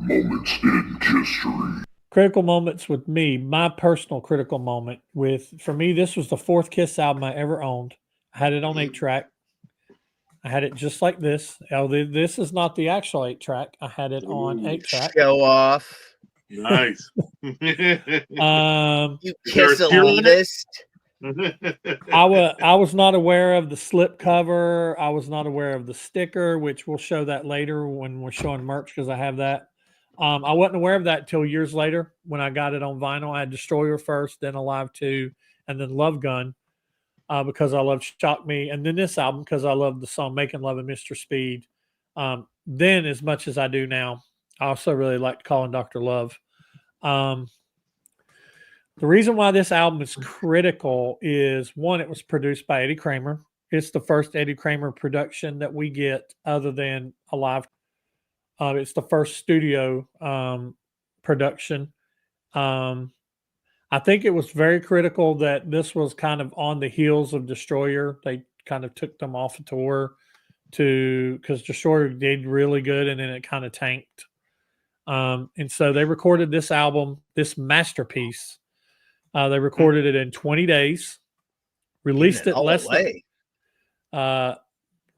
moments in KISStory. Critical moments with me, my personal critical moment for me, this was the fourth Kiss album I ever owned. I had it on 8-track. I had it just like this. This is not the actual 8-track. I had it on 8-track. Show off. Nice. You Is there a Kiss tear on it? elitist. I was not aware of the slip cover. I was not aware of the sticker, which we'll show that later when we're showing merch because I have that. I wasn't aware of that until years later when I got it on vinyl. I had Destroyer first, then Alive 2, and then Love Gun because I love Shock Me, and then this album because I love the song Makin Love and Mr. Speed. Then as much as I do now, I also really liked Calling Dr. Love. The reason why this album is critical is, one, it was produced by Eddie Kramer. It's the first Eddie Kramer production that we get other than Alive. It's the first studio production. I think it was very critical that this was kind of on the heels of Destroyer. They kind of took them off a tour because Destroyer did really good and then it kind of tanked. And so they recorded this album, this masterpiece. They recorded it in 20 days, released it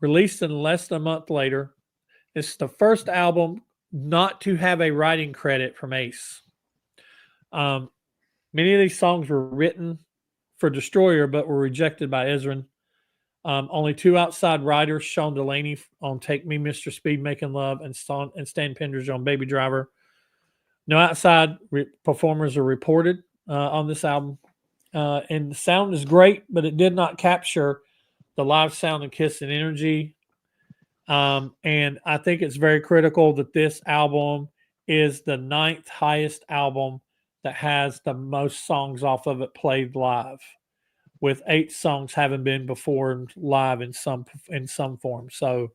released in less than a month later. It's the first album not to have a writing credit from Ace. Many of these songs were written for Destroyer, but were rejected by Ezrin. Only two outside writers, Sean Delaney on Take Me, Mr. Speed, Making Love, and Stan Pendridge on Baby Driver. No outside performers are reported on this album. And the sound is great, but it did not capture the live sound of Kiss and energy. And I think it's very critical that this album is the 9th highest album that has the most songs off of it played live, with 8 songs having been performed live in some form. So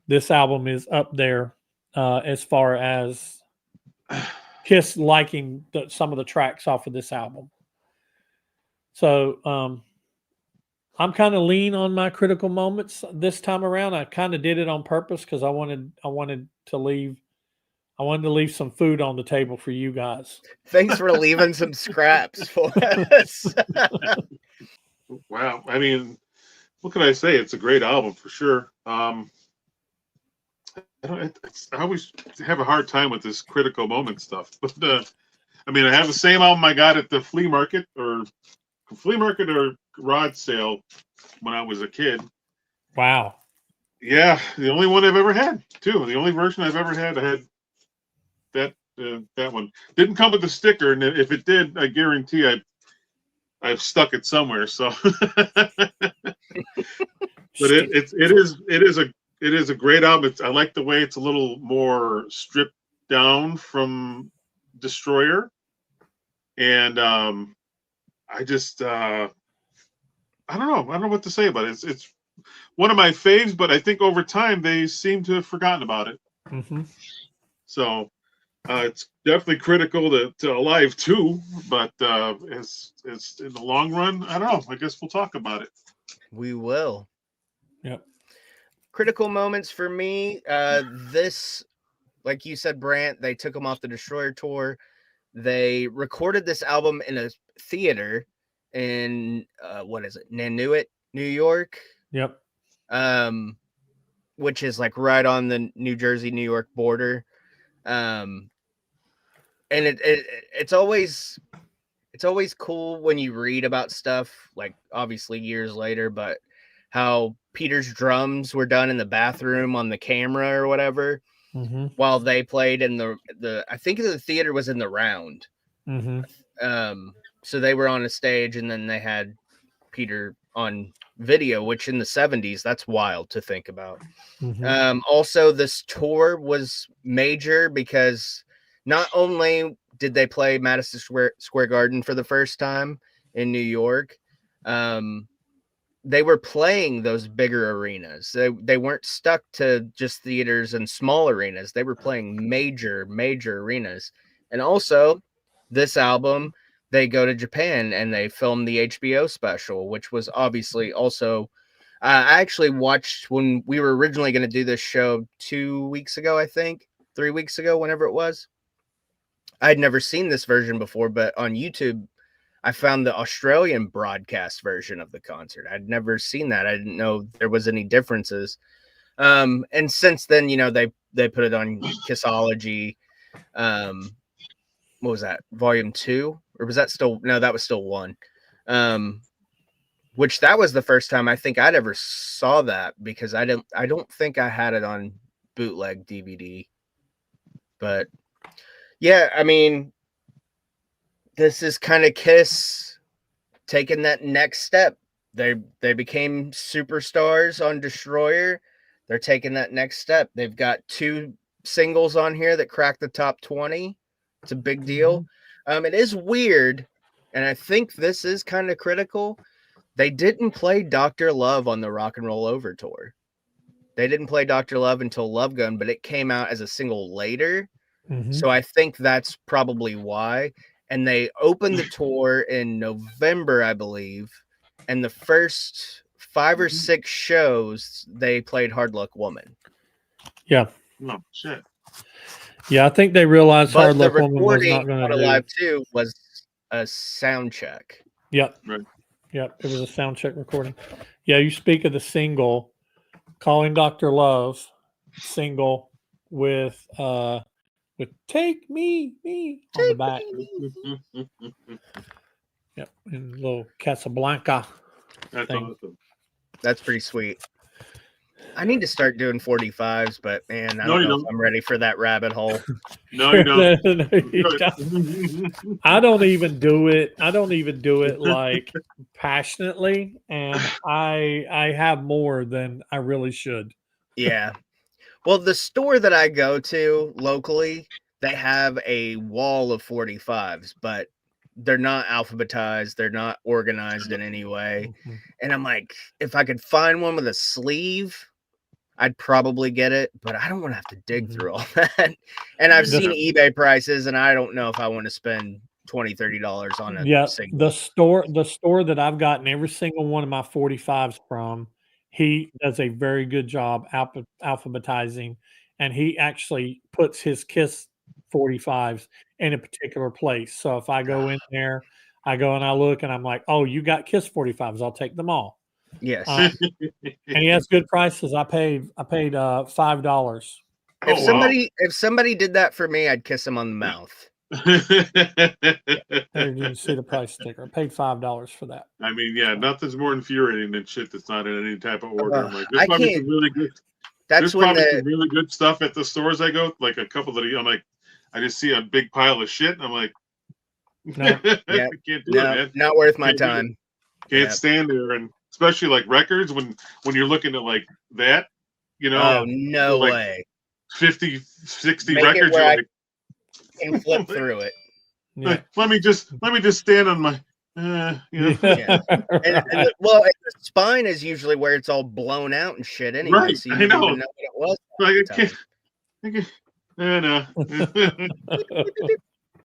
this album is up there as far as Kiss liking some of the tracks off of this album. So I'm kind of lean on my critical moments this time around. I kind of did it on purpose because I wanted to leave some food on the table for you guys. Thanks for leaving some scraps for us. Wow. I mean, what can I say? It's a great album for sure. I always have a hard time with this critical moment stuff. But I mean, I have the same album I got at the flea market or garage sale when I was a kid. Wow. Yeah, the only one I've ever had too. The only version I've ever had. I had that one. Didn't come with the sticker, and if it did, I guarantee I've stuck it somewhere. So, but it is a great album. I like the way it's a little more stripped down from Destroyer, and I just I don't know what to say about it. It's one of my faves, but I think over time they seem to have forgotten about it. Mm-hmm. So it's definitely critical to Alive 2, but it's in the long run, I don't know. I guess we'll talk about it. We will. Yep. Critical moments for me. This, like you said, Brant, they took them off the Destroyer tour. They recorded this album in a theater in Nanuet, New York. Yep. Which is like right on the New Jersey-New York border. And it's always cool when you read about stuff, like obviously years later, but how Peter's drums were done in the bathroom on the camera or whatever, mm-hmm. while they played in the I think the theater was in the Round. Mm-hmm. So they were on a stage, and then they had Peter on video, which in the 70s, that's wild to think about. Mm-hmm. Also, this tour was major because not only did they play Madison Square Garden for the first time in New York, they were playing those bigger arenas. They weren't stuck to just theaters and small arenas. They were playing major arenas. And also, this album, they go to Japan and they film the HBO special, which was obviously also... I actually watched when we were originally going to do this show 2 weeks ago, I think. 3 weeks ago, whenever it was. I'd never seen this version before, but on YouTube, I found the Australian broadcast version of the concert. I'd never seen that. I didn't know there was any differences. And since then, you know, they put it on Kissology. What was that? Volume 2? Or was that still? No, that was still 1. Which that was the first time I think I'd ever saw that, because I don't think I had it on bootleg DVD. But yeah, I mean, this is kind of Kiss taking that next step. They became superstars on Destroyer. They're taking that next step. They've got 2 singles on here that cracked the top 20. It's a big deal. It is weird, and I think this is kind of critical. They didn't play Dr. Love on the Rock and Roll Over tour. They didn't play Dr. Love until Love Gun, but it came out as a single later. So I think that's probably why. And they opened the tour in November, I believe. And the first 5 or 6 shows, they played Hard Luck Woman. Yeah. Oh, shit. Yeah, I think they realized But Hard the Luck Woman was not recording going on to do. Alive 2 was a sound check. Yep. Right. Yep. It was a sound check recording. Yeah, you speak of the single, Calling Dr. Love single with Take Me on the back. Yep. And little Casablanca. That's thing. awesome. That's pretty sweet. I need to start doing 45s, but man, I No, don't you know if don't. I'm ready for that rabbit hole. No, you don't. No, you don't. I don't even do it. I don't even do it like passionately, and I have more than I really should. Yeah. Well, the store that I go to locally, they have a wall of 45s, but they're not alphabetized. They're not organized in any way. And I'm like, if I could find one with a sleeve, I'd probably get it, but I don't want to have to dig through all that. And I've seen eBay prices, and I don't know if I want to spend $20, $30 on a single. The store that I've gotten every single one of my 45s from, he does a very good job alphabetizing, and he actually puts his Kiss 45s in a particular place. So if I go in there, I go and I look, and I'm like, oh, you got Kiss 45s, I'll take them all. Yes. And he has good prices. I paid $5. If somebody did that for me, I'd kiss him on the mouth. There you can see the price sticker. I paid $5 for that. I mean, yeah, nothing's more infuriating than shit that's not in any type of order. I'm like, I there's probably can't- some really good. That's There's when probably the some really good stuff at the stores I go. Like a couple that I'm like, I just see a big pile of shit, and I'm like, No. I can't do it, man. not worth my Can't do it. time. Can't stand there, and especially like records when you're looking at like that, you know. Oh, no like way. 50, 60 Make it records. where You're I like, can flip through it. Yeah. let me just stand on my, you know. Yeah. And the spine is usually where it's all blown out and shit anyway. Right, So you I don't know. even know what it was. Like, half the time. I know.